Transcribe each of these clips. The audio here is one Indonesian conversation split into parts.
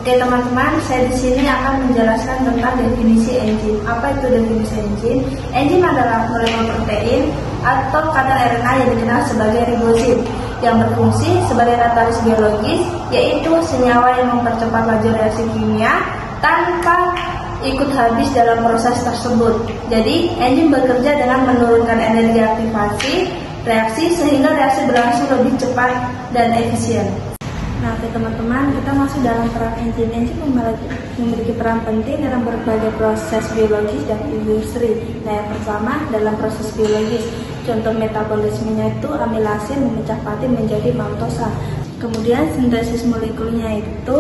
Oke teman-teman, saya di sini akan menjelaskan tentang definisi enzim. Apa itu definisi enzim? Enzim adalah molekul protein atau kadar RNA yang dikenal sebagai ribosim yang berfungsi sebagai katalis biologis, yaitu senyawa yang mempercepat laju reaksi kimia tanpa ikut habis dalam proses tersebut. Jadi, enzim bekerja dengan menurunkan energi aktivasi reaksi sehingga reaksi berlangsung lebih cepat dan efisien. Nah, teman-teman, kita masuk dalam peran enzim. Enzim memiliki peran penting dalam berbagai proses biologis dan industri. Nah, yang pertama dalam proses biologis, contoh metabolismenya itu amilase memecah protein menjadi maltosa. Kemudian sintesis molekulnya itu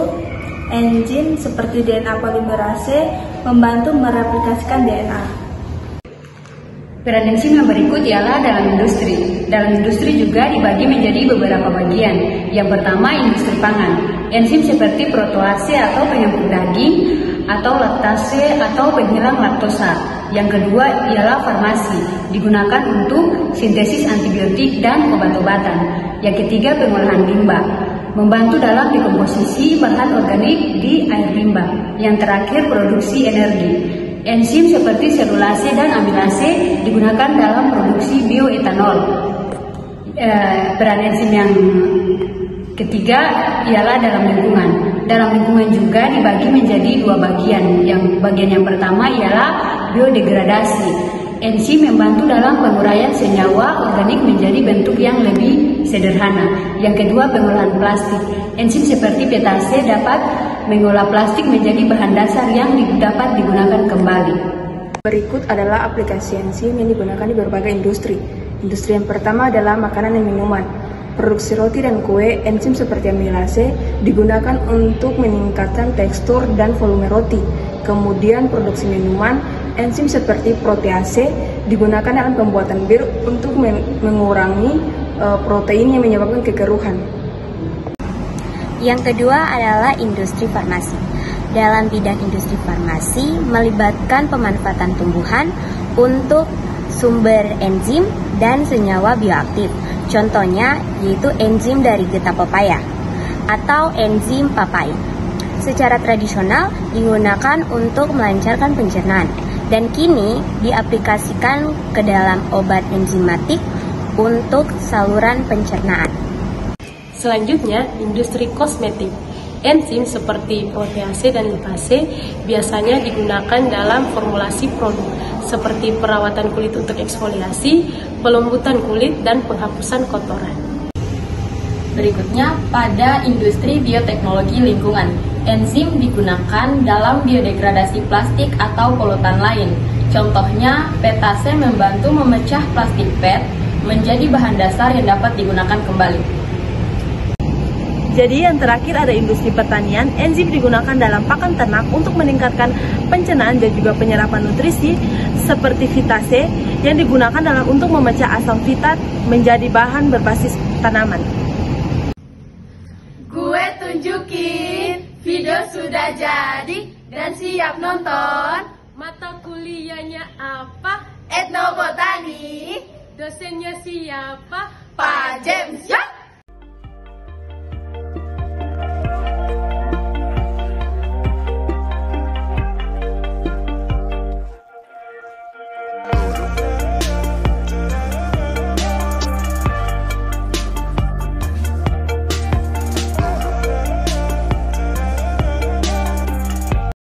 enzim seperti DNA polimerase membantu mereplikasikan DNA. Peran enzim yang berikut ialah dalam industri. Dalam industri juga dibagi menjadi beberapa bagian. Yang pertama, industri pangan. Enzim seperti protease atau penyampur daging, atau laktase atau penghilang laktosa. Yang kedua ialah farmasi, digunakan untuk sintesis antibiotik dan obat-obatan. Yang ketiga, pengolahan limbah, membantu dalam dekomposisi bahan organik di air limbah. Yang terakhir, produksi energi. Enzim seperti selulase dan amilase digunakan dalam produksi bioetanol. Peran enzim yang ketiga ialah dalam lingkungan. Dalam lingkungan juga dibagi menjadi dua bagian. Bagian yang pertama ialah biodegradasi. Enzim membantu dalam penguraian senyawa organik menjadi bentuk yang lebih sederhana. Yang kedua, pengolahan plastik. Enzim seperti petase dapat mengolah plastik menjadi bahan dasar yang dapat digunakan kembali. Berikut adalah aplikasi enzim yang digunakan di berbagai industri. Industri yang pertama adalah makanan dan minuman. Produksi roti dan kue, enzim seperti amilase digunakan untuk meningkatkan tekstur dan volume roti. Kemudian produksi minuman, enzim seperti protease digunakan dalam pembuatan bir untuk mengurangi protein yang menyebabkan kekeruhan. Yang kedua adalah industri farmasi. Dalam bidang industri farmasi melibatkan pemanfaatan tumbuhan untuk sumber enzim dan senyawa bioaktif. Contohnya yaitu enzim dari getah pepaya atau enzim papai. Secara tradisional digunakan untuk melancarkan pencernaan dan kini diaplikasikan ke dalam obat enzimatik untuk saluran pencernaan. Selanjutnya, industri kosmetik. Enzim seperti protease dan lipase biasanya digunakan dalam formulasi produk seperti perawatan kulit untuk eksfoliasi, pelembutan kulit, dan penghapusan kotoran. Berikutnya, pada industri bioteknologi lingkungan, enzim digunakan dalam biodegradasi plastik atau polutan lain. Contohnya, petase membantu memecah plastik PET menjadi bahan dasar yang dapat digunakan kembali. Jadi yang terakhir ada industri pertanian. Enzim digunakan dalam pakan ternak untuk meningkatkan pencernaan dan juga penyerapan nutrisi seperti fitase yang digunakan untuk memecah asam fitat menjadi bahan berbasis tanaman. Gue tunjukin, video sudah jadi dan siap nonton. Mata kuliahnya apa? Etnobotani. Dosennya siapa? Pak James.